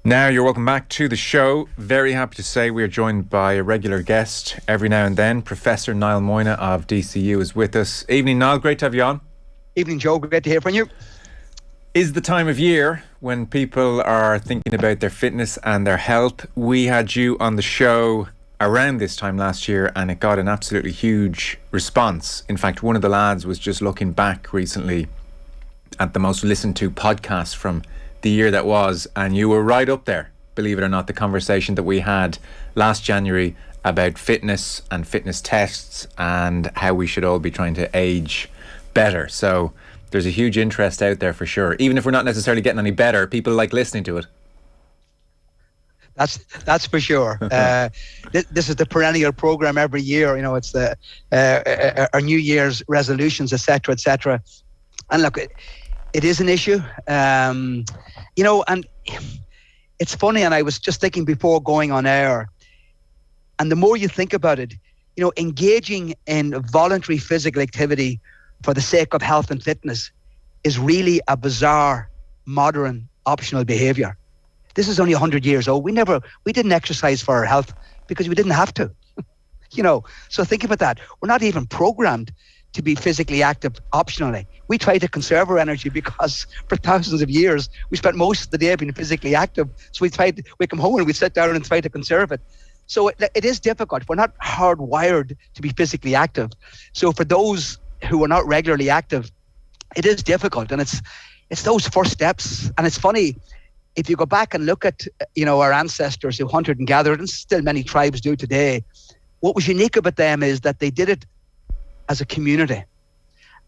Now you're welcome back to the show. Very happy to say we are joined by a regular guest every now and then. Professor Niall Moyna of DCU is with us. Evening, Niall. Great to have you on. Evening, Joe. Great to hear from you. Is the time of year when people are thinking about their fitness and their health. We had you on the show around this time last year and it got an absolutely huge response. In fact, one of the lads was just looking back recently at the most listened to podcast from the year that was, and you were right up there, believe it or not, the conversation that we had last January about fitness and fitness tests and how we should all be trying to age better. So there's a huge interest out there for sure. Even if we're not necessarily getting any better, people like listening to it. That's for sure. This is the perennial program every year. You know, it's the our New Year's resolutions, etc., etc. And look, it is an issue. You know, and it's funny, and I was just thinking before going on air, and the more you think about it, you know, engaging in voluntary physical activity for the sake of health and fitness is really a bizarre, modern, optional behaviour. This is only 100 years old. We didn't exercise for our health because we didn't have to. You know, so think about that. We're not even programmed to be physically active optionally. We try to conserve our energy because for thousands of years we spent most of the day being physically active. So we come home and we sit down and try to conserve it. So it is difficult. We're not hardwired to be physically active. So for those who are not regularly active, it is difficult, and it's those first steps. And it's funny, if you go back and look at, you know, our ancestors who hunted and gathered, and still many tribes do today, what was unique about them is that they did it as a community,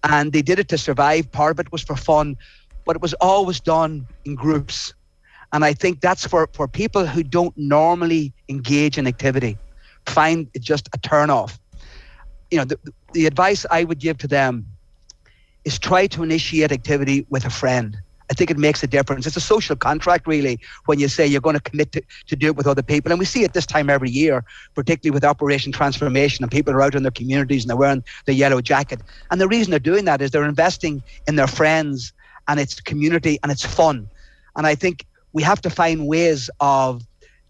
and they did it to survive. Part of it was for fun, but it was always done in groups. And I think that's for people who don't normally engage in activity, find it just a turn off. You know, the advice I would give to them is try to initiate activity with a friend. I think it makes a difference. It's a social contract, really, when you say you're going to commit to do it with other people. And we see it this time every year, particularly with Operation Transformation, and people are out in their communities and they're wearing the yellow jacket. And the reason they're doing that is they're investing in their friends and it's community and it's fun. And I think we have to find ways of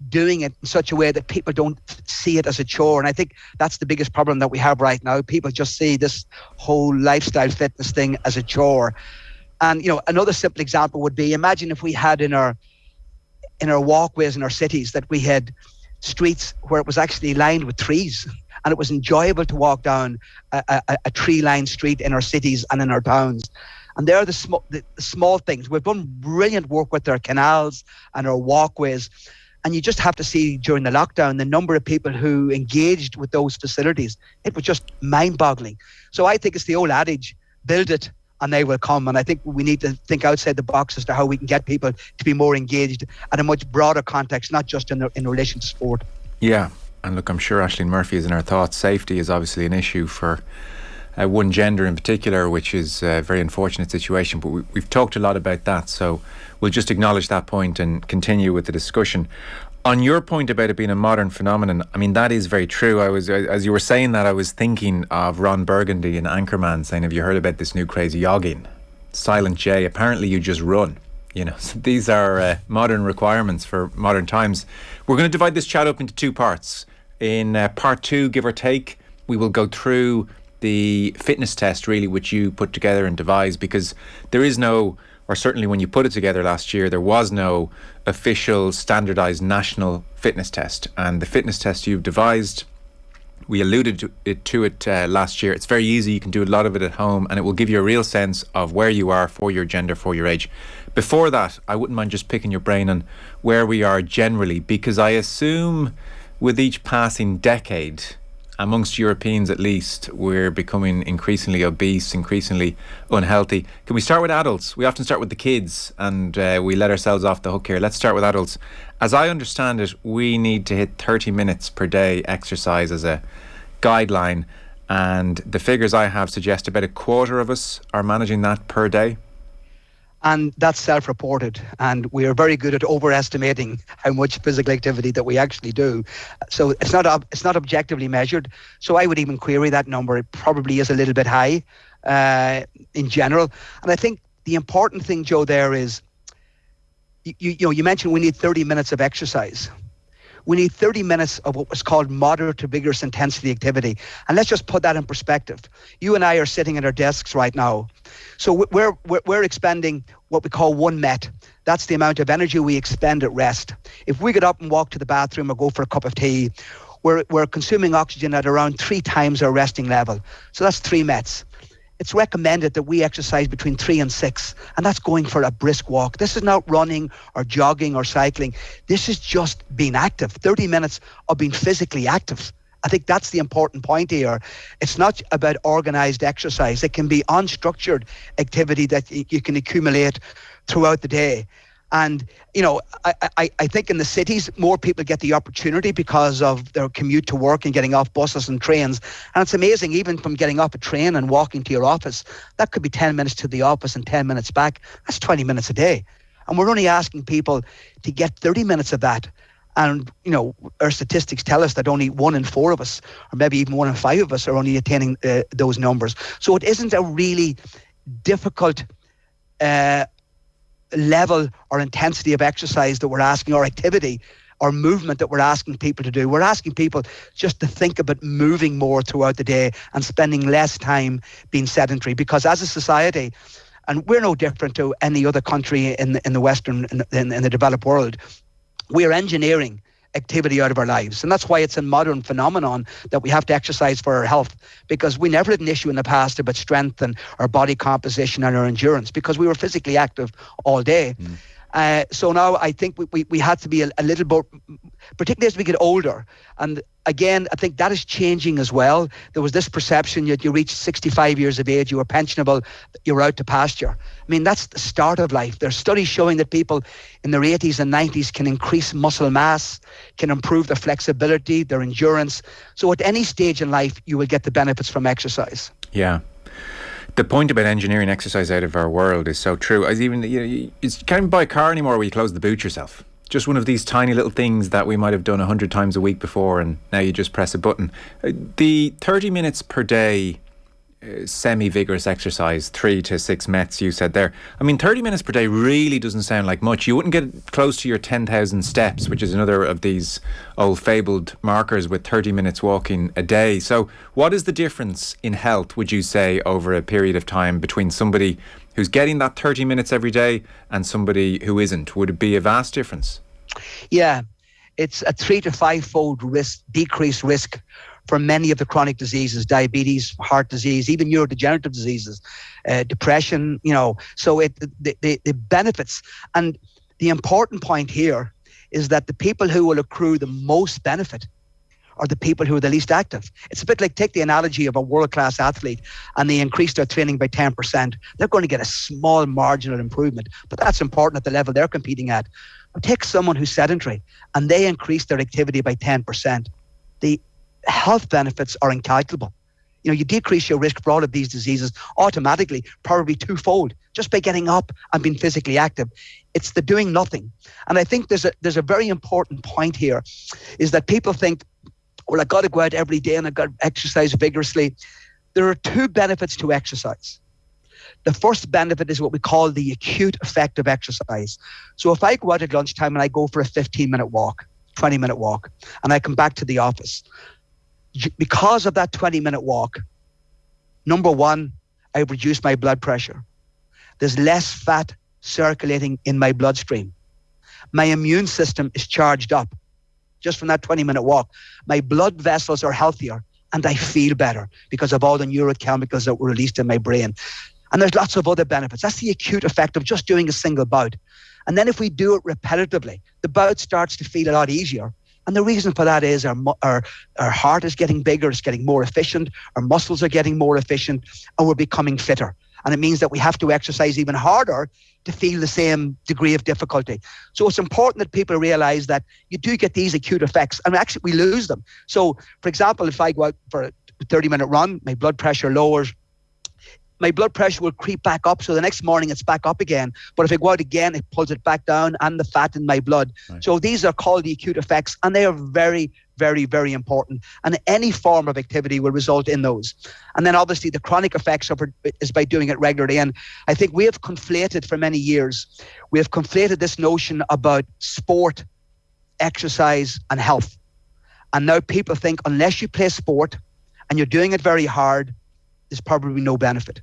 doing it in such a way that people don't see it as a chore. And I think that's the biggest problem that we have right now. People just see this whole lifestyle fitness thing as a chore. And, you know, another simple example would be, imagine if we had in our walkways in our cities that we had streets where it was actually lined with trees, and it was enjoyable to walk down a tree-lined street in our cities and in our towns. And there are the small things. We've done brilliant work with our canals and our walkways. And you just have to see during the lockdown, the number of people who engaged with those facilities. It was just mind-boggling. So I think it's the old adage, build it and they will come. And I think we need to think outside the box as to how we can get people to be more engaged at a much broader context, not just in relation to sport. Yeah, and look, I'm sure Aisling Murphy is in our thoughts. Safety is obviously an issue for one gender in particular, which is a very unfortunate situation, but we've talked a lot about that, so we'll just acknowledge that point and continue with the discussion. On your point about it being a modern phenomenon, I mean, that is very true. As you were saying that, I was thinking of Ron Burgundy in Anchorman saying, have you heard about this new crazy jogging? Silent J, apparently you just run. You know, so these are modern requirements for modern times. We're going to divide this chat up into two parts. In part two, give or take, we will go through the fitness test, really, which you put together and devised, because there is no, or certainly when you put it together last year, there was no official standardised national fitness test. And the fitness test you've devised, we alluded to it last year. It's very easy. You can do a lot of it at home, and it will give you a real sense of where you are for your gender, for your age. Before that, I wouldn't mind just picking your brain on where we are generally, because I assume with each passing decade, amongst Europeans at least, we're becoming increasingly obese, increasingly unhealthy. Can we start with adults? We often start with the kids and we let ourselves off the hook here. Let's start with adults. As I understand it, we need to hit 30 minutes per day exercise as a guideline, and the figures I have suggest about a quarter of us are managing that per day. And that's self-reported, and we are very good at overestimating how much physical activity that we actually do. So it's not objectively measured. So I would even query that number. It probably is a little bit high in general. And I think the important thing, Joe, there is you mentioned we need 30 minutes of exercise. We need 30 minutes of what was called moderate to vigorous intensity activity. And let's just put that in perspective. You and I are sitting at our desks right now. So we're expending what we call 1 MET. That's the amount of energy we expend at rest. If we get up and walk to the bathroom or go for a cup of tea, we're consuming oxygen at around 3 times our resting level. So that's 3 METs. It's recommended that we exercise between 3 and 6, and that's going for a brisk walk. This is not running or jogging or cycling. This is just being active. 30 minutes of being physically active. I think that's the important point here. It's not about organised exercise. It can be unstructured activity that you can accumulate throughout the day. And, I think in the cities, more people get the opportunity because of their commute to work and getting off buses and trains. And it's amazing, even from getting off a train and walking to your office, that could be 10 minutes to the office and 10 minutes back. That's 20 minutes a day. And we're only asking people to get 30 minutes of that. And, our statistics tell us that only 1 in 4 of us, or maybe even 1 in 5 of us, are only attaining those numbers. So it isn't a really difficult level or intensity of exercise that we're asking, or activity or movement that we're asking people to do. We're asking people just to think about moving more throughout the day and spending less time being sedentary, because as a society, and we're no different to any other country in the Western, in the developed world, we are engineering activity out of our lives. And that's why it's a modern phenomenon that we have to exercise for our health, because we never had an issue in the past about strength and our body composition and our endurance, because we were physically active all day. So now I think we had to be a little bit, particularly as we get older. And again, I think that is changing as well. There was this perception that you reach 65 years of age, you were pensionable, you're out to pasture. I mean, that's the start of life. There's studies showing that people in their 80s and 90s can increase muscle mass, can improve their flexibility, their endurance. So at any stage in life, you will get the benefits from exercise. Yeah. The point about engineering exercise out of our world is so true. As even, you can't buy a car anymore where you close the boot yourself. Just one of these tiny little things that we might have done 100 times a week before, and now you just press a button. The 30 minutes per day semi-vigorous exercise, 3 to 6 METs you said there. I mean, 30 minutes per day really doesn't sound like much. You wouldn't get close to your 10,000 steps, which is another of these old fabled markers, with 30 minutes walking a day. So what is the difference in health, would you say, over a period of time between somebody who's getting that 30 minutes every day and somebody who isn't? Would it be a vast difference? Yeah, it's a 3 to 5-fold decreased risk for many of the chronic diseases, diabetes, heart disease, even neurodegenerative diseases, depression, so the benefits. And the important point here is that the people who will accrue the most benefit are the people who are the least active. It's a bit like, take the analogy of a world-class athlete and they increase their training by 10%. They're going to get a small marginal improvement, but that's important at the level they're competing at. But take someone who's sedentary and they increase their activity by 10%. The health benefits are incalculable. You decrease your risk for all of these diseases automatically, probably 2-fold, just by getting up and being physically active. It's the doing nothing. And I think there's a very important point here, is that people think, well, I got to go out every day and I got to exercise vigorously. There are 2 benefits to exercise. The first benefit is what we call the acute effect of exercise. So if I go out at lunchtime and I go for a 15-minute walk, 20-minute walk, and I come back to the office, because of that 20-minute walk, number one, I've reduced my blood pressure. There's less fat circulating in my bloodstream. My immune system is charged up just from that 20-minute walk. My blood vessels are healthier and I feel better because of all the neurochemicals that were released in my brain. And there's lots of other benefits. That's the acute effect of just doing a single bout. And then if we do it repetitively, the bout starts to feel a lot easier. And the reason for that is our heart is getting bigger, it's getting more efficient, our muscles are getting more efficient, and we're becoming fitter. And it means that we have to exercise even harder to feel the same degree of difficulty. So it's important that people realize that you do get these acute effects, and actually we lose them. So, for example, if I go out for a 30-minute run, my blood pressure lowers, my blood pressure will creep back up. So the next morning it's back up again. But if I go out again, it pulls it back down, and the fat in my blood. Right. So these are called the acute effects, and they are very, very, very important. And any form of activity will result in those. And then obviously the chronic effects of it is by doing it regularly. And I think we have conflated for many years, we have conflated this notion about sport, exercise and health. And now people think unless you play sport and you're doing it very hard, there's probably no benefit.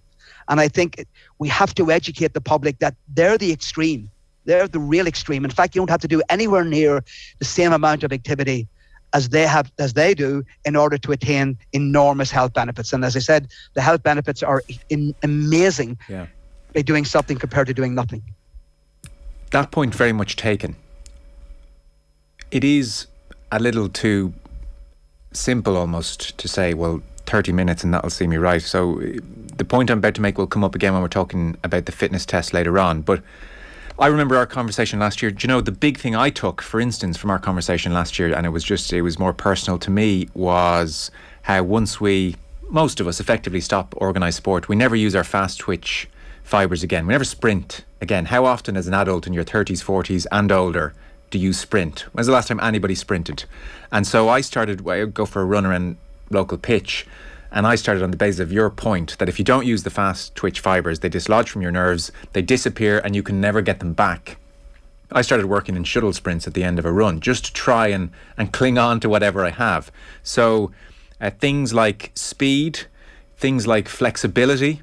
And I think we have to educate the public that they're the extreme. They're the real extreme. In fact, you don't have to do anywhere near the same amount of activity as they do in order to attain enormous health benefits. And as I said, the health benefits are amazing by doing something compared to doing nothing. That point very much taken. It is a little too simple almost to say, well, 30 minutes and that'll see me right. So the point I'm about to make will come up again when we're talking about the fitness test later on. But I remember our conversation last year. Do you know, the big thing I took, for instance, from our conversation last year, and it was more personal to me, was how once most of us effectively stop organised sport, we never use our fast twitch fibres again. We never sprint again. How often as an adult in your 30s, 40s and older do you sprint? When's the last time anybody sprinted? And so I would go for a run around local pitch, and I started on the basis of your point that if you don't use the fast twitch fibres, they dislodge from your nerves, they disappear and you can never get them back. I started working in shuttle sprints at the end of a run just to try and cling on to whatever I have. So things like speed, things like flexibility,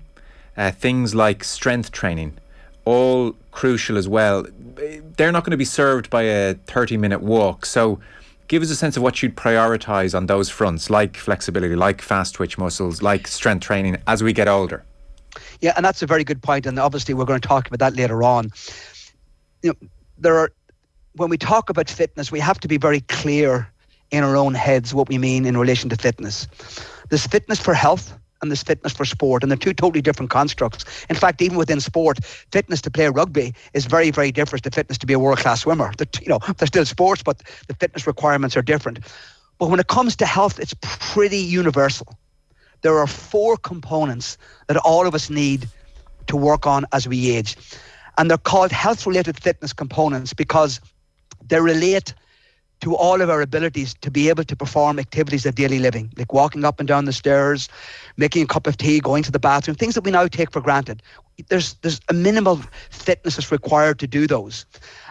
things like strength training, all crucial as well. They're not going to be served by a 30-minute walk. So give us a sense of what you'd prioritise on those fronts, like flexibility, like fast twitch muscles, like strength training as we get older. Yeah, and that's a very good point, and obviously we're going to talk about that later on. You know, when we talk about fitness, we have to be very clear in our own heads what we mean in relation to fitness. There's fitness for health and there's fitness for sport, and they're two totally different constructs. In fact, even within sport, fitness to play rugby is very, very different to fitness to be a world-class swimmer. They're still sports, but the fitness requirements are different. But when it comes to health, it's pretty universal. There are 4 components that all of us need to work on as we age. And they're called health-related fitness components because they relate to all of our abilities to be able to perform activities of daily living, like walking up and down the stairs, making a cup of tea, going to the bathroom, things that we now take for granted. There's a minimal fitness that's required to do those.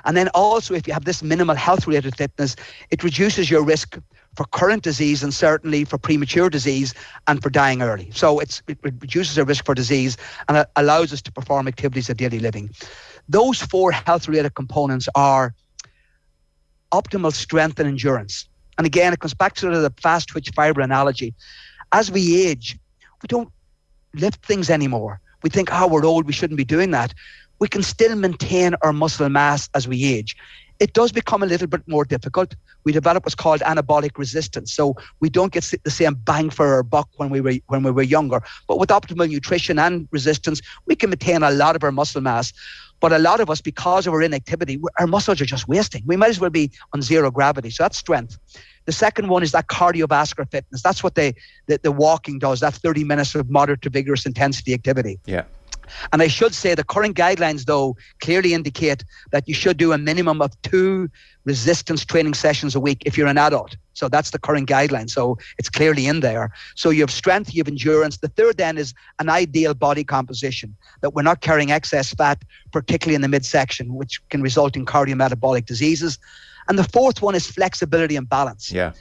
And then also, if you have this minimal health-related fitness, it reduces your risk for current disease and certainly for premature disease and for dying early. So it reduces our risk for disease and it allows us to perform activities of daily living. Those 4 health-related components are optimal strength and endurance. And again, it comes back to the fast twitch fibre analogy. As we age, we don't lift things anymore. We think, we're old, we shouldn't be doing that. We can still maintain our muscle mass as we age. It does become a little bit more difficult. We develop what's called anabolic resistance. So we don't get the same bang for our buck when we were younger. But with optimal nutrition and resistance, we can maintain a lot of our muscle mass. But a lot of us, because of our inactivity, our muscles are just wasting. We might as well be on zero gravity. So that's strength. The second one is that cardiovascular fitness. That's what the walking does. That's 30 minutes of moderate to vigorous intensity activity. Yeah. And I should say the current guidelines, though, clearly indicate that you should do a minimum of 2 resistance training sessions a week if you're an adult. So that's the current guideline. So it's clearly in there. So you have strength, you have endurance. The third then is an ideal body composition, that we're not carrying excess fat, particularly in the midsection, which can result in cardiometabolic diseases. And the fourth one is flexibility and balance. Yeah.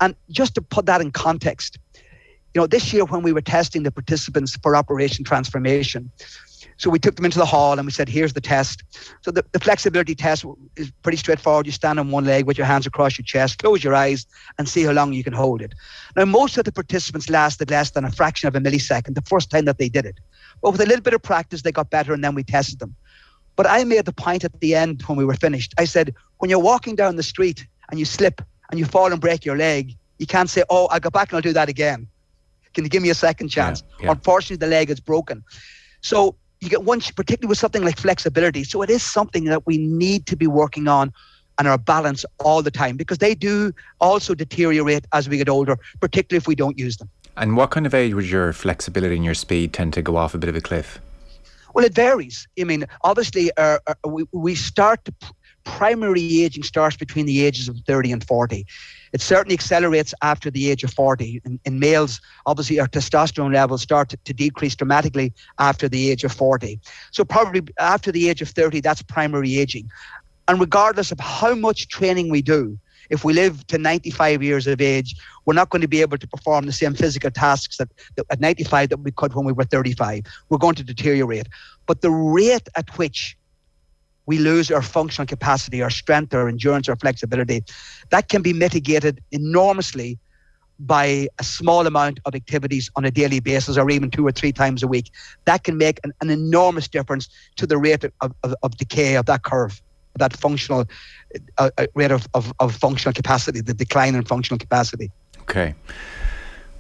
And just to put that in context, this year when we were testing the participants for Operation Transformation, so we took them into the hall and we said, here's the test. So the flexibility test is pretty straightforward. You stand on one leg with your hands across your chest, close your eyes and see how long you can hold it. Now, most of the participants lasted less than a fraction of a millisecond the first time that they did it. But with a little bit of practice, they got better and then we tested them. But I made the point at the end when we were finished. I said, when you're walking down the street and you slip and you fall and break your leg, you can't say, I'll go back and I'll do that again. Can you give me a second chance? Yeah. Unfortunately, the leg is broken. So you get one, particularly with something like flexibility. So it is something that we need to be working on and our balance all the time, because they do also deteriorate as we get older, particularly if we don't use them. And what kind of age would your flexibility and your speed tend to go off a bit of a cliff? Well, it varies. I mean, obviously, we start to primary aging starts between the ages of 30 and 40. It certainly accelerates after the age of 40. In males, obviously, our testosterone levels start to decrease dramatically after the age of 40. So probably after the age of 30, that's primary aging. And regardless of how much training we do, if we live to 95 years of age, we're not going to be able to perform the same physical tasks that at 95 that we could when we were 35. We're going to deteriorate. But the rate at which we lose our functional capacity, our strength, our endurance, our flexibility, that can be mitigated enormously by a small amount of activities on a daily basis, or even 2 or 3 times a week. That can make an enormous difference to the rate of decay of that curve, that functional rate of functional capacity, the decline in functional capacity. Okay.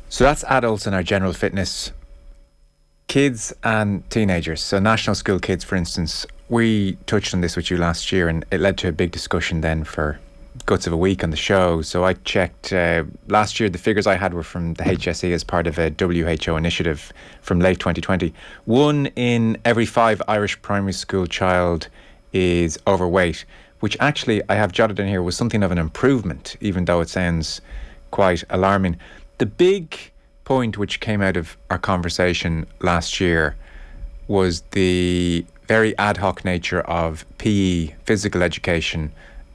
So that's adults and our general fitness. Kids and teenagers, so national school kids, for instance, we touched on this with you last year, and it led to a big discussion then for guts of a week on the show. So I checked last year, the figures I had were from the HSE as part of a WHO initiative from late 2020. 1 in every 5 Irish primary school child is overweight, which actually I have jotted in here was something of an improvement, even though it sounds quite alarming. The big point which came out of our conversation last year was the very ad hoc nature of PE, physical education,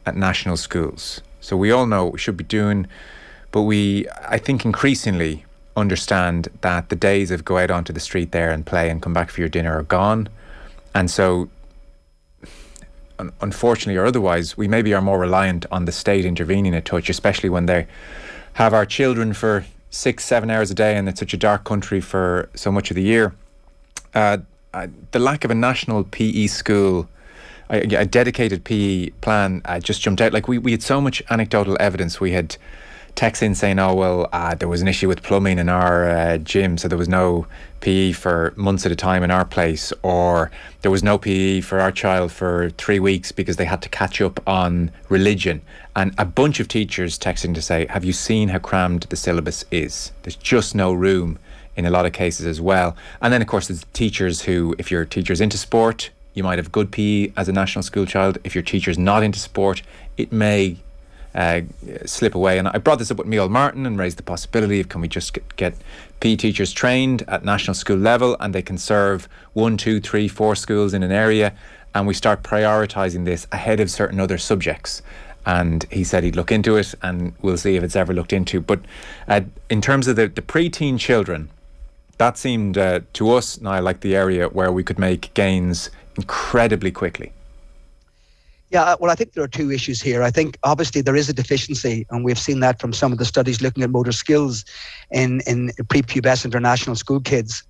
at national schools. So we all know what we should be doing, but we, I think, increasingly understand that the days of go out onto the street there and play and come back for your dinner are gone. And so, unfortunately or otherwise, we maybe are more reliant on the state intervening a touch, especially when they have our children for 6-7 hours a day, and it's such a dark country for so much of the year. The lack of a national PE school, a dedicated PE plan just jumped out. Like we had so much anecdotal evidence. We had texts in saying, oh, well, there was an issue with plumbing in our gym, so there was no PE for months at a time in our place, or there was no PE for our child for 3 weeks because they had to catch up on religion. And a bunch of teachers texting to say, have you seen how crammed the syllabus is? There's just no room in a lot of cases as well. And then, of course, there's teachers who, if your teacher's into sport, you might have good PE as a national school child. If your teacher's not into sport, it may slip away. And I brought this up with Micheál Martin and raised the possibility of, can we just get PE teachers trained at national school level, and they can serve 1, 2, 3, 4 schools in an area, and we start prioritising this ahead of certain other subjects. And he said he'd look into it, and we'll see if it's ever looked into. But in terms of the pre-teen children, that seemed to us, Niall, like the area where we could make gains incredibly quickly. Yeah, well, I think there are 2 issues here. I think obviously there is a deficiency, and we've seen that from some of the studies looking at motor skills in prepubescent international school kids.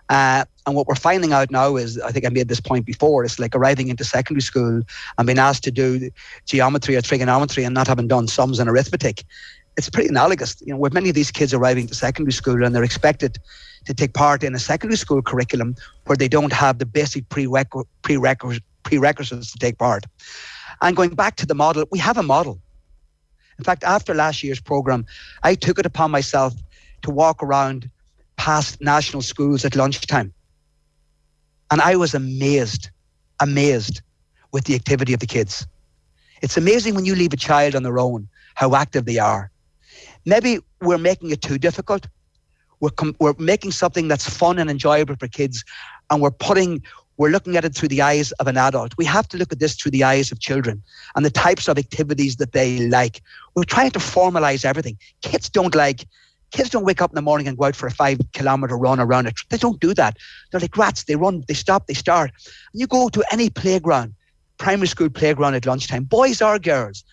And what we're finding out now is, I think I made this point before, it's like arriving into secondary school and being asked to do geometry or trigonometry and not having done sums and arithmetic. It's pretty analogous. You know, with many of these kids arriving to secondary school and they're expected to take part in a secondary school curriculum where they don't have the basic prerequisites to take part. And going back to the model, we have a model. In fact, after last year's programme, I took it upon myself to walk around past national schools at lunchtime. And I was amazed with the activity of the kids. It's amazing when you leave a child on their own, how active they are. Maybe we're making it too difficult. We're making something that's fun and enjoyable for kids, and we're looking at it through the eyes of an adult. We have to look at this through the eyes of children and the types of activities that they like. We're trying to formalize everything. Kids don't wake up in the morning and go out for a 5-kilometer run around it. They don't do that. They're like rats. They run, they stop, they start. And you go to any playground, primary school playground at lunchtime, boys or girls,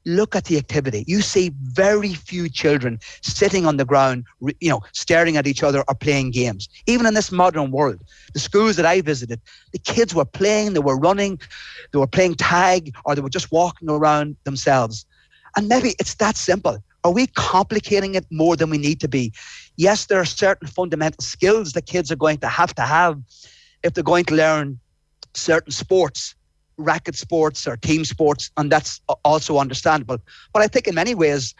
look at the activity. You see very few children sitting on the ground, staring at each other or playing games. Even in this modern world, the schools that I visited, the kids were playing, they were running, they were playing tag, or they were just walking around themselves. And maybe it's that simple. Are we complicating it more than we need to be? Yes, there are certain fundamental skills that kids are going to have if they're going to learn certain sports, racket sports or team sports, and that's also understandable. But I think in many ways,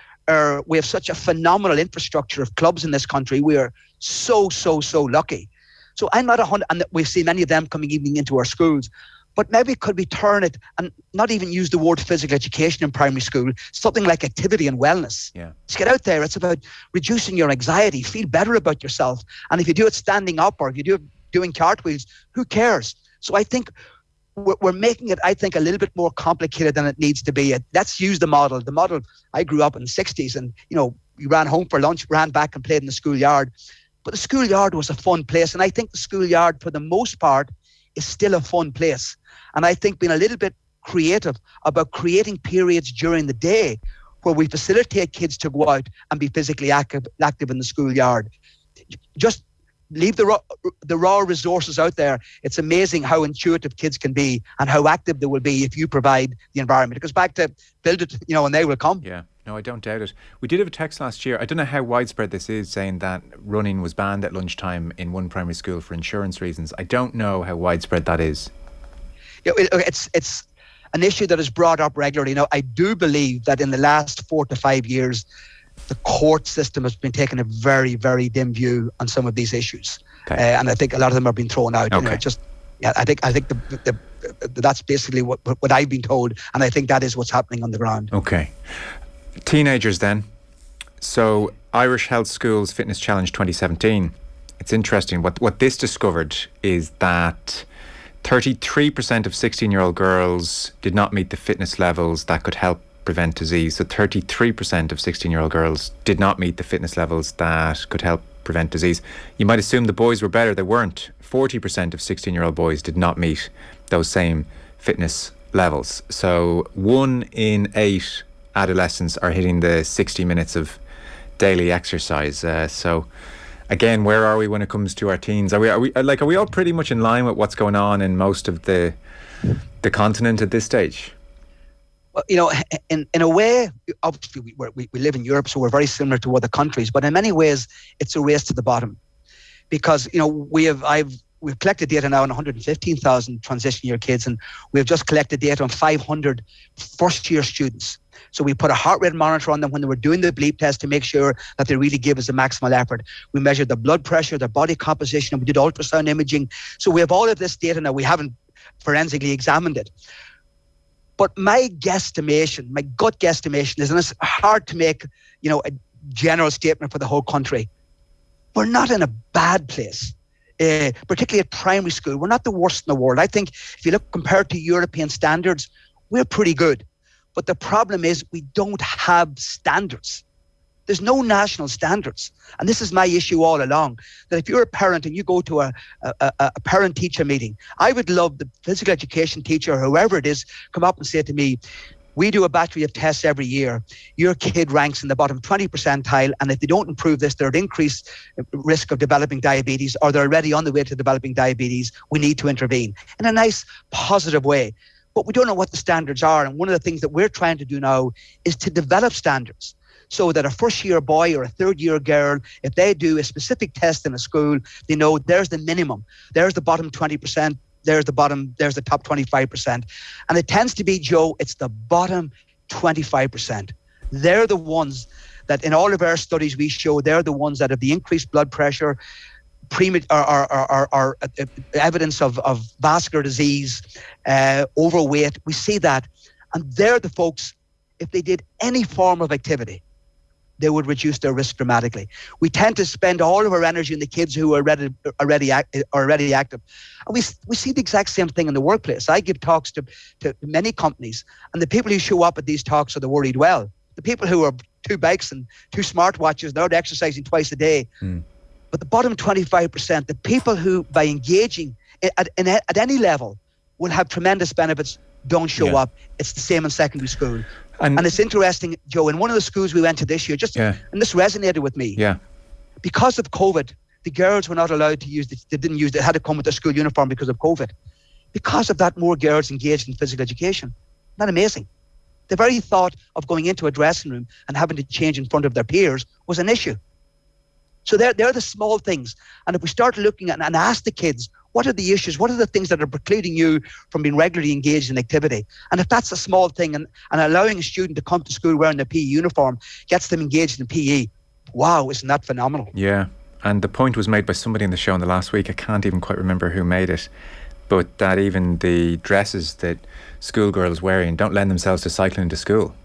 we have such a phenomenal infrastructure of clubs in this country. We are so lucky. So I'm not 100, and we've seen many of them coming even into our schools. But maybe could we turn it and not even use the word physical education in primary school, something like activity and wellness. Yeah. Let's get out there. It's about reducing your anxiety, feel better about yourself. And if you do it standing up or if you do it doing cartwheels, who cares? So I think we're making it, I think, a little bit more complicated than it needs to be. Let's use the model. The model, I grew up in the 60s and, we ran home for lunch, ran back and played in the schoolyard. But the schoolyard was a fun place. And I think the schoolyard, for the most part, is still a fun place. And I think being a little bit creative about creating periods during the day where we facilitate kids to go out and be physically active in the schoolyard. Just leave the raw resources out there. It's amazing how intuitive kids can be and how active they will be if you provide the environment. It goes back to build it, and they will come. Yeah. No, I don't doubt it. We did have a text last year. I don't know how widespread this is, saying that running was banned at lunchtime in one primary school for insurance reasons. I don't know how widespread that is. Yeah, it's an issue that is brought up regularly. I do believe that in the last 4 to 5 years, the court system has been taking a very, very dim view on some of these issues. Okay. And I think a lot of them are being thrown out. Okay. I think that's basically what I've been told, and I think that is what's happening on the ground. Okay. Teenagers then. So Irish Health Schools Fitness Challenge 2017. It's interesting. What this discovered is that 33% of 16-year-old girls did not meet the fitness levels that could help prevent disease. So 33% of 16-year-old girls did not meet the fitness levels that could help prevent disease. You might assume the boys were better. They weren't. 40% of 16-year-old boys did not meet those same fitness levels. So 1 in 8 adolescents are hitting the 60 minutes of daily exercise. So again, where are we when it comes to our teens? Are we all pretty much in line with what's going on in most of the continent at this stage? Well, in a way, obviously we live in Europe, so we're very similar to other countries. But in many ways, it's a race to the bottom, because we've collected data now on 115,000 transition year kids, and we've just collected data on 500 first year students. So we put a heart rate monitor on them when they were doing the bleep test to make sure that they really give us the maximal effort. We measured the blood pressure, their body composition, and we did ultrasound imaging. So we have all of this data now. We haven't forensically examined it. But my gut guesstimation is, and it's hard to make, a general statement for the whole country, we're not in a bad place. Particularly at primary school, we're not the worst in the world. I think if you look compared to European standards, we're pretty good. But the problem is we don't have standards. There's no national standards. And this is my issue all along, that if you're a parent and you go to a parent-teacher meeting, I would love the physical education teacher, whoever it is, come up and say to me, we do a battery of tests every year. Your kid ranks in the bottom 20 percentile, and if they don't improve this, they're at increased risk of developing diabetes, or they're already on the way to developing diabetes. We need to intervene in a nice, positive way. But we don't know what the standards are. And one of the things that we're trying to do now is to develop standards so that a first-year boy or a third-year girl, if they do a specific test in a school, they know there's the minimum, there's the bottom 20%, there's the top 25%. And it tends to be, Joe, it's the bottom 25%. They're the ones that in all of our studies we show, they're the ones that have the increased blood pressure, evidence of vascular disease, overweight. We see that. And they're the folks, if they did any form of activity, they would reduce their risk dramatically. We tend to spend all of our energy on the kids who are already active. And we see the exact same thing in the workplace. I give talks to many companies, and the people who show up at these talks are the worried well. The people who are 2 bikes and 2 smartwatches, they're exercising twice a day. But the bottom 25%, the people who, by engaging at any level, will have tremendous benefits, don't show up. It's the same in secondary school. And it's interesting, Joe, in one of the schools we went to this year, and this resonated with me. Yeah. Because of COVID, the girls were not allowed to use they had to come with their school uniform because of COVID. Because of that, more girls engaged in physical education. Isn't that amazing? The very thought of going into a dressing room and having to change in front of their peers was an issue. So they're the small things. And if we start looking at and ask the kids, what are the issues? What are the things that are precluding you from being regularly engaged in activity? And if that's a small thing, and allowing a student to come to school wearing their PE uniform gets them engaged in PE, wow, isn't that phenomenal? Yeah. And the point was made by somebody in the show in the last week. I can't even quite remember who made it. but that even the dresses that schoolgirls wearing don't lend themselves to cycling to school.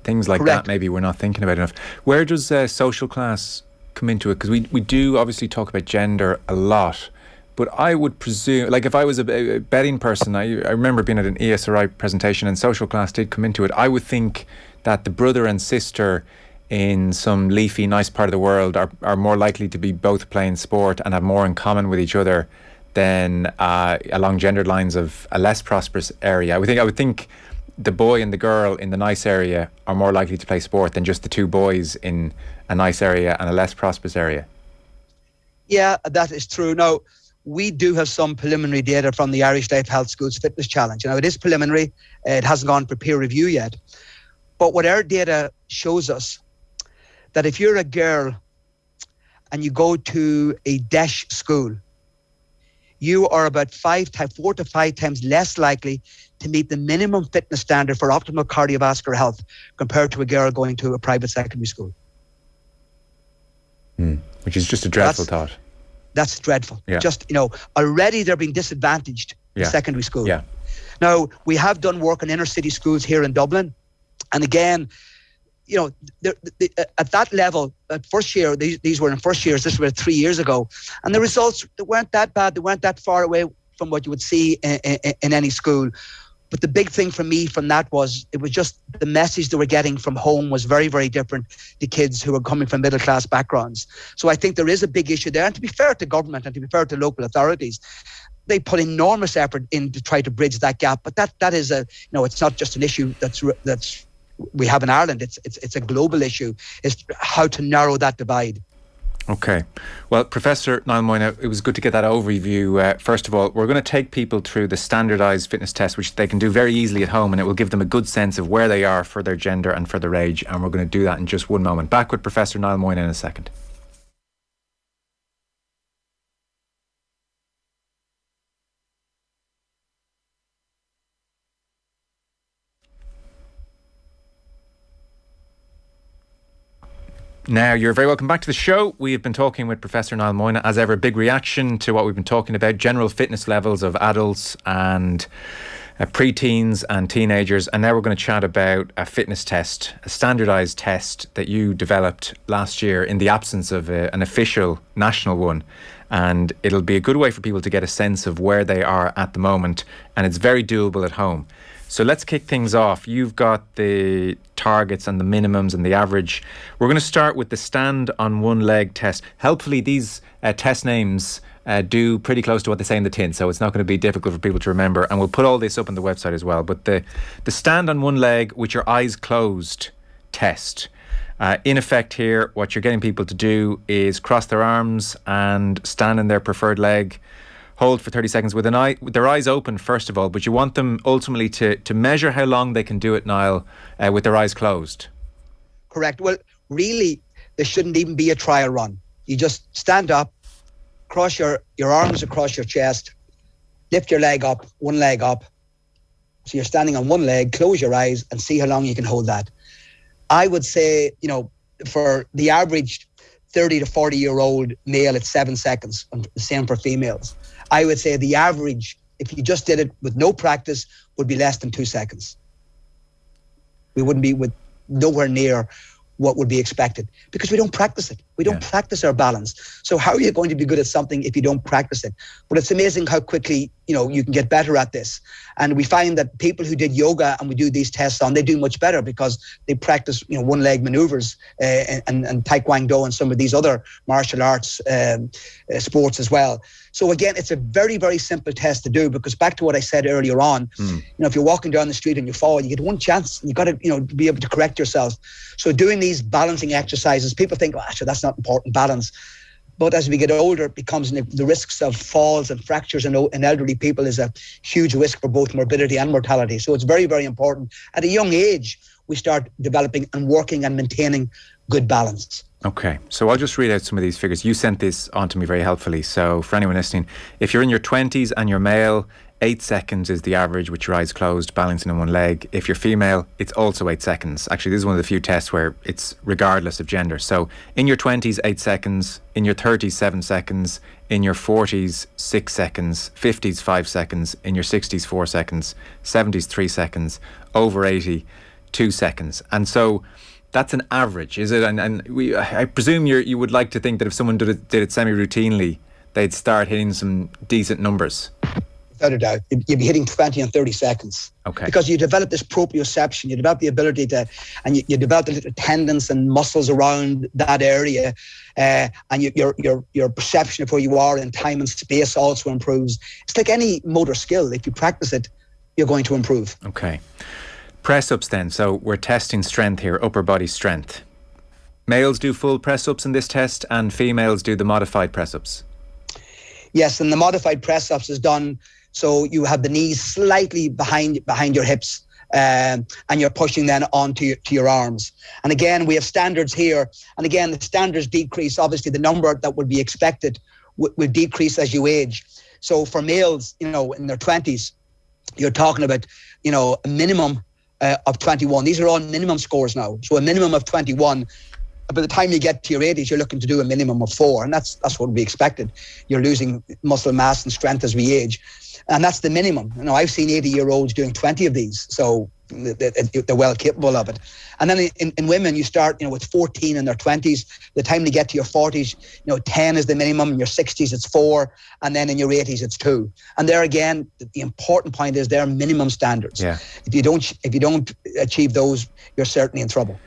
Things like Correct. that maybe we're not thinking about enough. Where does social class come into it? Because we do obviously talk about gender a lot, but I would presume, like if I was a betting person, I remember being at an ESRI presentation and social class did come into it. I would think that the brother and sister in some leafy, nice part of the world are more likely to be both playing sport and have more in common with each other than along gendered lines of a less prosperous area. I would think the boy and the girl in the nice area are more likely to play sport than just the two boys in a nice area and a less prosperous area. Yeah, that is true. Now, we do have some preliminary data from the Irish Life Health Schools Fitness Challenge. Now, it is preliminary. It hasn't gone for peer review yet. But what our data shows us, that if you're a girl and you go to a DESH school, you are about 4 to 5 times less likely to meet the minimum fitness standard for optimal cardiovascular health compared to a girl going to a private secondary school. Which is just a dreadful thought. That's dreadful. Yeah. Just, already they're being disadvantaged in secondary school. Yeah. Now, we have done work in inner city schools here in Dublin. And again, at that level, at first year, these were in first years, this was 3 years ago. And the results weren't that bad. They weren't that far away from what you would see in any school. But the big thing for me from that was, it was just the message they were getting from home was very, very different to kids who were coming from middle class backgrounds. So I think there is a big issue there. And to be fair to government and to be fair to local authorities, they put enormous effort in to try to bridge that gap. But that is it's not just an issue that's we have in Ireland. It's a global issue. It's how to narrow that divide. Okay. Well, Professor Niall Moyna, it was good to get that overview. First of all, we're going to take people through the standardised fitness test, which they can do very easily at home, and it will give them a good sense of where they are for their gender and for their age. And we're going to do that in just one moment. Back with Professor Niall Moyna in a second. Now, you're very welcome back to the show. We have been talking with Professor Niall Moyna. As ever, big reaction to what we've been talking about, general fitness levels of adults and pre-teens and teenagers. And now we're going to chat about a fitness test, a standardised test that you developed last year in the absence of an official national one. And it'll be a good way for people to get a sense of where they are at the moment. And it's very doable at home. So let's kick things off. You've got the targets and the minimums and the average. We're going to start with the stand on one leg test. Helpfully, these test names do pretty close to what they say in the tin, so it's not going to be difficult for people to remember. And we'll put all this up on the website as well. But the stand on one leg with your eyes closed test. In effect here, what you're getting people to do is cross their arms and stand in their preferred leg. Hold for 30 seconds with their eyes open, first of all, but you want them ultimately to measure how long they can do it, Niall, with their eyes closed. Correct. Well, really, there shouldn't even be a trial run. You just stand up, cross your arms across your chest, lift your leg up, one leg up. So you're standing on one leg, close your eyes and see how long you can hold that. I would say, for the average 30 to 40-year-old male, it's 7 seconds, and the same for females. I would say the average, if you just did it with no practice, would be less than 2 seconds. We wouldn't be with nowhere near what would be expected because we don't practice it. We don't practice our balance. So how are you going to be good at something if you don't practice it? But it's amazing how quickly, you can get better at this. And we find that people who did yoga and we do these tests on, they do much better because they practice, one leg maneuvers and taekwondo and some of these other martial arts sports as well. So again, it's a very, very simple test to do because back to what I said earlier on, if you're walking down the street and you fall, you get one chance and you got to, be able to correct yourself. So doing these balancing exercises, people think, sure, that's not important, balance. But as we get older, it becomes the risks of falls and fractures in elderly people is a huge risk for both morbidity and mortality. So it's very, very important. At a young age, we start developing and working and maintaining good balance. Okay, so I'll just read out some of these figures. You sent this on to me very helpfully. So for anyone listening, if you're in your 20s and you're male, 8 seconds is the average with your eyes closed, balancing on one leg. If you're female, it's also 8 seconds. Actually, this is one of the few tests where it's regardless of gender. So in your 20s, 8 seconds. In your 30s, 7 seconds. In your 40s, 6 seconds. 50s, 5 seconds. In your 60s, 4 seconds. 70s, 3 seconds. Over 80, 2 seconds. And so that's an average, is it? And I presume you would like to think that if someone did it semi-routinely, they'd start hitting some decent numbers. Without a doubt, you'd be hitting 20 and 30 seconds. Okay. Because you develop this proprioception, you develop the ability to, and you develop the little tendons and muscles around that area, and your perception of where you are in time and space also improves. It's like any motor skill. If you practice it, you're going to improve. Okay. Press-ups then. So we're testing strength here, upper body strength. Males do full press-ups in this test and females do the modified press-ups. Yes, and the modified press-ups is done so you have the knees slightly behind your hips, and you're pushing then onto your arms. And again, we have standards here. And again, the standards decrease. Obviously, the number that would be expected will decrease as you age. So for males, in their 20s, you're talking about, a minimum of 21. These are all minimum scores now. So a minimum of 21. By the time you get to your 80s, you're looking to do a minimum of 4, and that's what would be expected. You're losing muscle mass and strength as we age, and that's the minimum. I've seen 80-year-olds doing 20 of these, so they're well capable of it. And then in women, you start, with 14 in their 20s. The time they get to your 40s, 10 is the minimum. In your 60s, it's 4, and then in your 80s, it's 2. And there again, the important point is they're minimum standards. Yeah. If you don't achieve those, you're certainly in trouble.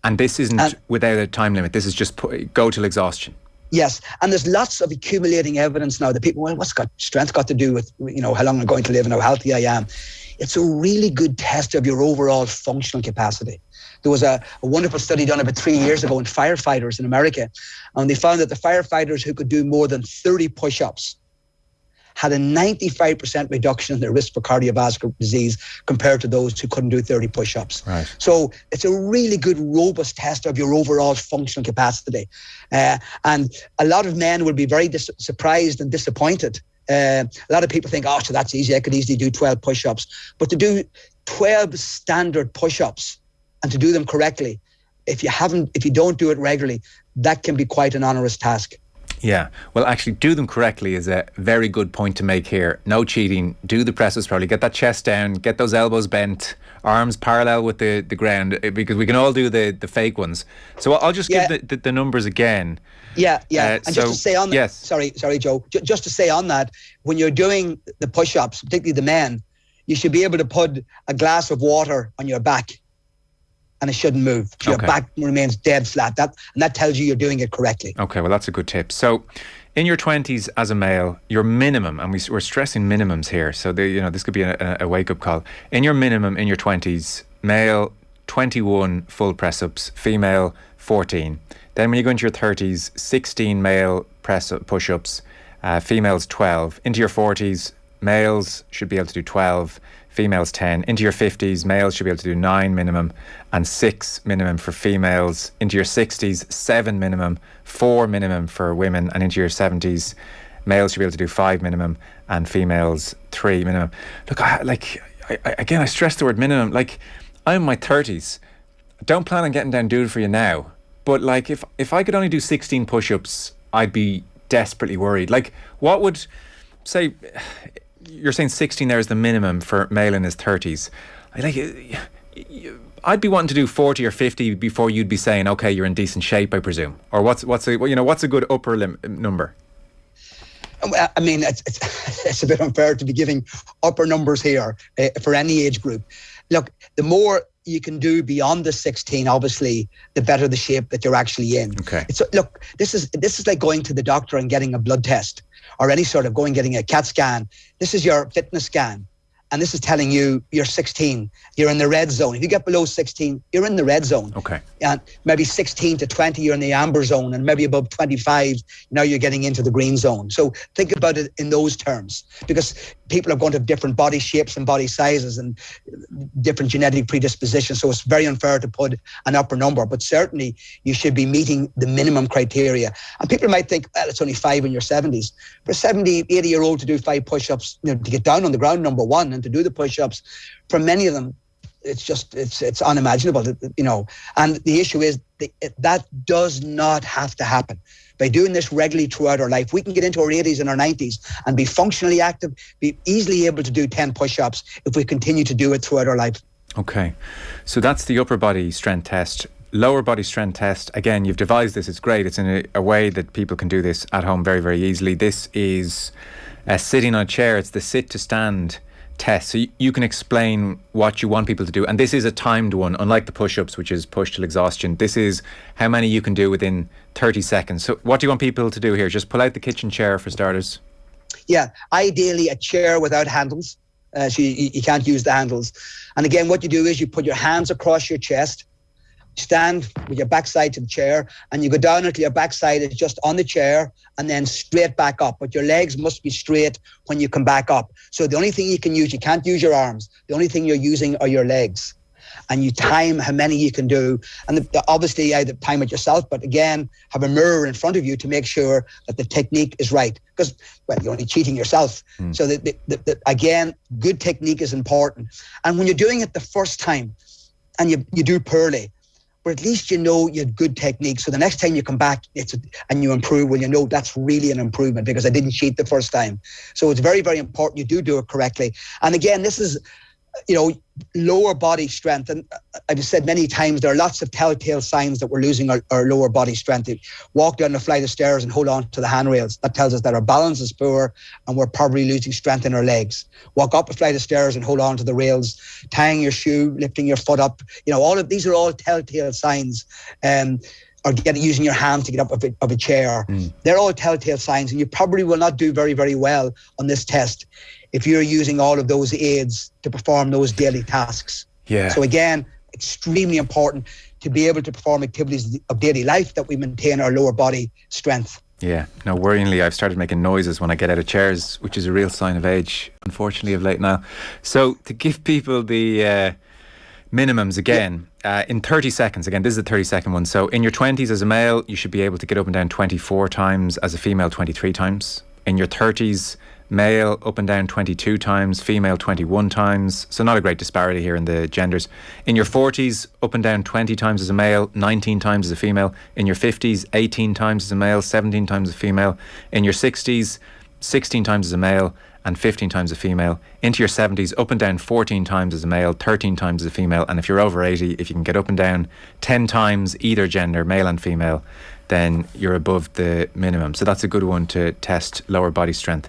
And this isn't without a time limit. This is just go till exhaustion. Yes, and there's lots of accumulating evidence now that people, what's strength got to do with how long I'm going to live and how healthy I am? It's a really good test of your overall functional capacity. There was a wonderful study done about 3 years ago in firefighters in America, and they found that the firefighters who could do more than 30 push-ups had a 95% reduction in their risk for cardiovascular disease compared to those who couldn't do 30 push-ups. Right. So it's a really good, robust test of your overall functional capacity. And a lot of men will be very surprised and disappointed. A lot of people think, so that's easy. I could easily do 12 push-ups. But to do 12 standard push-ups and to do them correctly, if you don't do it regularly, that can be quite an onerous task. Yeah, well, actually, do them correctly is a very good point to make here. No cheating. Do the presses properly. Get that chest down. Get those elbows bent. Arms parallel with the ground, because we can all do the fake ones. So I'll just give the numbers again. Yeah. And just to say on that, yes. Sorry, Joe. Just to say on that, when you're doing the push-ups, particularly the men, you should be able to put a glass of water on your back, and it shouldn't move. So your back remains dead flat. And that tells you you're doing it correctly. Okay, well, that's a good tip. So in your 20s as a male, your minimum, and we're stressing minimums here, so this could be a wake-up call. In your minimum in your 20s, male, 21 full press-ups, female, 14. Then when you go into your 30s, 16 male push-ups, females 12. Into your 40s, males should be able to do 12, females 10. Into your 50s, males should be able to do 9 minimum and 6 minimum for females. Into your 60s, 7 minimum, 4 minimum for women. And into your 70s, males should be able to do 5 minimum and females 3 minimum. Look, I stress the word minimum. Like, I'm in my 30s. Don't plan on getting down and do it for you now. But like, if I could only do 16 push-ups, I'd be desperately worried. Like, what would, say, you're saying 16 there is the minimum for male in his 30s. I'd be wanting to do 40 or 50 before you'd be saying, okay, you're in decent shape, I presume. Or what's a good upper number? I mean, it's a bit unfair to be giving upper numbers here for any age group. Look, the more you can do beyond the 16, obviously, the better the shape that you're actually in. Okay. Look, this is like going to the doctor and getting a blood test, or any sort of getting a CAT scan. This is your fitness scan. And this is telling you you're 16, you're in the red zone. If you get below 16, you're in the red zone. Okay. And maybe 16 to 20, you're in the amber zone. And maybe above 25, now you're getting into the green zone. So think about it in those terms. Because people are going to have different body shapes and body sizes and different genetic predispositions. So it's very unfair to put an upper number, but certainly you should be meeting the minimum criteria. And people might think, well, it's only 5 in your 70s. For a 70, 80-year-old to do 5 push-ups, to get down on the ground, number one, and to do the push-ups, for many of them, it's unimaginable, And the issue is that does not have to happen. By doing this regularly throughout our life, we can get into our 80s and our 90s and be functionally active, be easily able to do 10 push-ups if we continue to do it throughout our life. Okay, so that's the upper body strength test. Lower body strength test, again, you've devised this, it's great. It's in a way that people can do this at home very, very easily. This is sitting on a chair. It's the sit to stand test. So you can explain what you want people to do. And this is a timed one, unlike the push-ups, which is push till exhaustion. This is how many you can do within 30 seconds. So what do you want people to do here? Just pull out the kitchen chair for starters. Yeah, ideally a chair without handles. So you can't use the handles. And again, what you do is you put your hands across your chest, stand with your backside to the chair, and you go down until your backside is just on the chair and then straight back up. But your legs must be straight when you come back up. So the only thing you can use, you can't use your arms. The only thing you're using are your legs. And you time how many you can do. And obviously either time it yourself, but again, have a mirror in front of you to make sure that the technique is right. Because, well, you're only cheating yourself. So again, good technique is important. And when you're doing it the first time and you do poorly, but at least you know you had good technique. So the next time you come back and you improve, well, you know that's really an improvement because I didn't cheat the first time. So it's very, very important you do it correctly. And again, this is, lower body strength. And I've said many times, there are lots of telltale signs that we're losing our lower body strength. Walk down a flight of stairs and hold on to the handrails. That tells us that our balance is poor and we're probably losing strength in our legs. Walk up a flight of stairs and hold on to the rails. Tying your shoe, lifting your foot up. All of these are all telltale signs. Or using your hand to get up of a chair. They're all telltale signs, and you probably will not do very, very well on this test if you're using all of those aids to perform those daily tasks. Yeah. So again, extremely important to be able to perform activities of daily life that we maintain our lower body strength. Yeah. No, worryingly, I've started making noises when I get out of chairs, which is a real sign of age, unfortunately, of late now. So to give people the minimums again, in 30 seconds, again, this is a 30-second one. So in your 20s as a male, you should be able to get up and down 24 times, as a female 23 times. In your 30s, male up and down 22 times, female 21 times. So not a great disparity here in the genders. In your 40s, up and down 20 times as a male, 19 times as a female. In your 50s, 18 times as a male, 17 times as a female. In your 60s, 16 times as a male and 15 times as a female. Into your 70s, up and down 14 times as a male, 13 times as a female. And if you're over 80, if you can get up and down 10 times either gender, male and female, then you're above the minimum. So that's a good one to test lower body strength.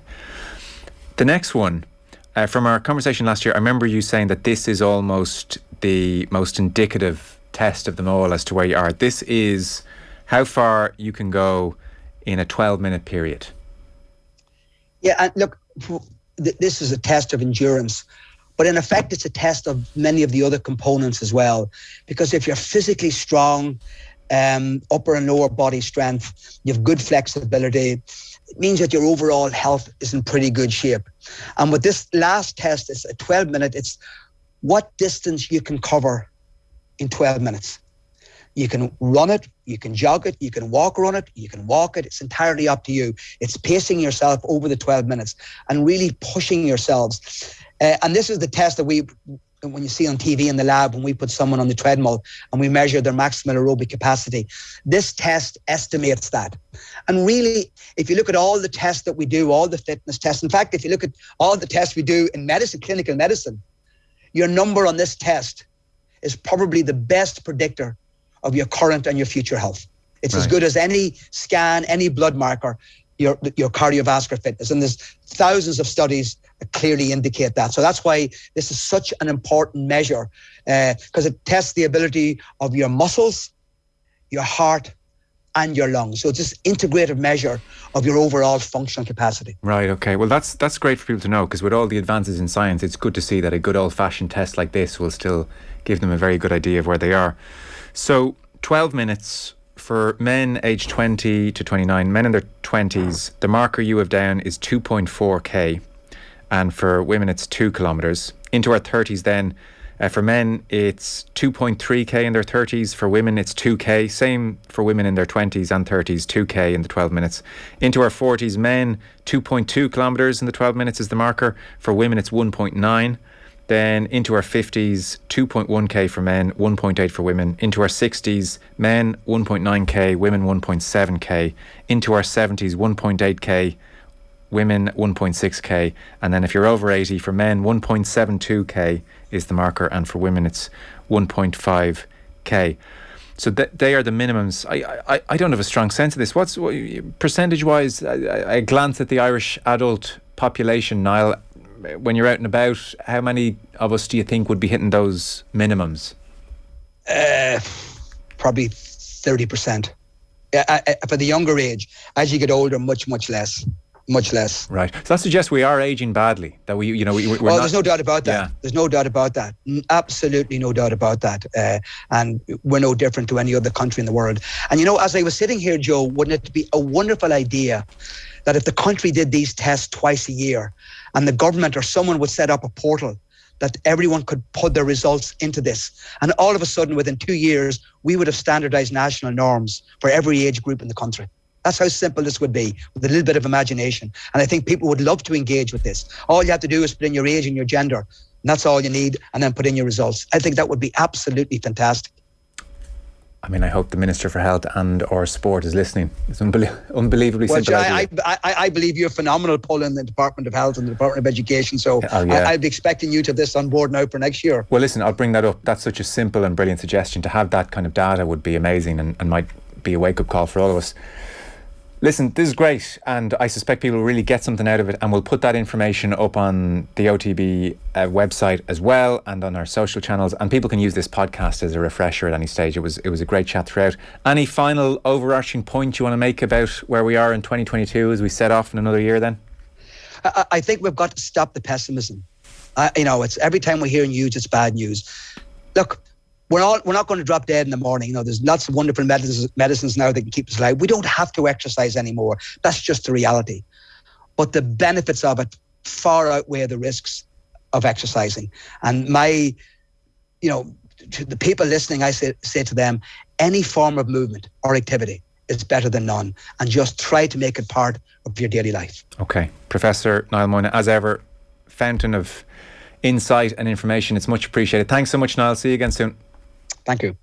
The next one, from our conversation last year, I remember you saying that this is almost the most indicative test of them all as to where you are. This is how far you can go in a 12-minute period. Yeah, and look, this is a test of endurance, but in effect, it's a test of many of the other components as well. Because if you're physically strong, upper and lower body strength, you have good flexibility, it means that your overall health is in pretty good shape. And with this last test, it's a 12-minute, it's what distance you can cover in 12 minutes. You can run it, you can jog it, you can walk around it, you can walk it. It's entirely up to you. It's pacing yourself over the 12 minutes and really pushing yourselves. And this is the test that when you see on TV in the lab, when we put someone on the treadmill and we measure their maximal aerobic capacity. This test estimates that. And really, if you look at all the tests that we do, all the fitness tests, in fact, if you look at all the tests we do in medicine, clinical medicine, your number on this test is probably the best predictor of your current and your future health. It's as good as any scan, any blood marker, your cardiovascular fitness. And there's thousands of studies that clearly indicate that. So that's why this is such an important measure, because it tests the ability of your muscles, your heart, and your lungs. So it's this integrative measure of your overall functional capacity. Right, okay. Well, that's great for people to know, because with all the advances in science, it's good to see that a good old-fashioned test like this will still give them a very good idea of where they are. So 12 minutes for men aged 20 to 29, men in their 20s, the marker you have down is 2.4K. and for women it's 2 kilometres. Into our 30s then, for men it's 2.3k in their 30s, for women it's 2k, same for women in their 20s and 30s, 2k in the 12 minutes. Into our 40s, men 2.2 kilometres in the 12 minutes is the marker, for women it's 1.9. Then into our 50s, 2.1k for men, 1.8 for women. Into our 60s, men 1.9k, women 1.7k. Into our 70s, 1.8k, women 1.6k. And then if you're over 80, for men 1.72k is the marker, and for women it's 1.5k. So they are the minimums. I don't have a strong sense of this. What's percentage-wise? I glance at the Irish adult population, Niall. When you're out and about, how many of us do you think would be hitting those minimums? Probably 30%. For the younger age. As you get older, much less. Much less. Right. So that suggests we are aging badly. That we're well, there's no doubt about that. Yeah. There's no doubt about that. Absolutely no doubt about that. And we're no different to any other country in the world. And as I was sitting here, Joe, wouldn't it be a wonderful idea that if the country did these tests twice a year, and the government or someone would set up a portal that everyone could put their results into this, and all of a sudden within 2 years we would have standardized national norms for every age group in the country. That's how simple this would be, with a little bit of imagination. And I think people would love to engage with this. All you have to do is put in your age and your gender, and that's all you need, and then put in your results. I think that would be absolutely fantastic. I mean, I hope the Minister for Health and or Sport is listening. It's unbelievably simple idea. I believe you're a phenomenal pull in the Department of Health and the Department of Education, so I'll be expecting you to have this on board now for next year. Well, listen, I'll bring that up. That's such a simple and brilliant suggestion. To have that kind of data would be amazing and might be a wake-up call for all of us. Listen, this is great, and I suspect people will really get something out of it, and we'll put that information up on the OTB website as well, and on our social channels, and people can use this podcast as a refresher at any stage. It was a great chat throughout. Any final overarching point you want to make about where we are in 2022 as we set off in another year then? I think we've got to stop the pessimism. It's every time we hear news, it's bad news. Look, we're not going to drop dead in the morning. There's lots of wonderful medicines now that can keep us alive. We don't have to exercise anymore. That's just the reality. But the benefits of it far outweigh the risks of exercising. And to the people listening, I say to them, any form of movement or activity is better than none. And just try to make it part of your daily life. Okay. Professor Niall Moyna, as ever, fountain of insight and information. It's much appreciated. Thanks so much, Niall. See you again soon. Thank you.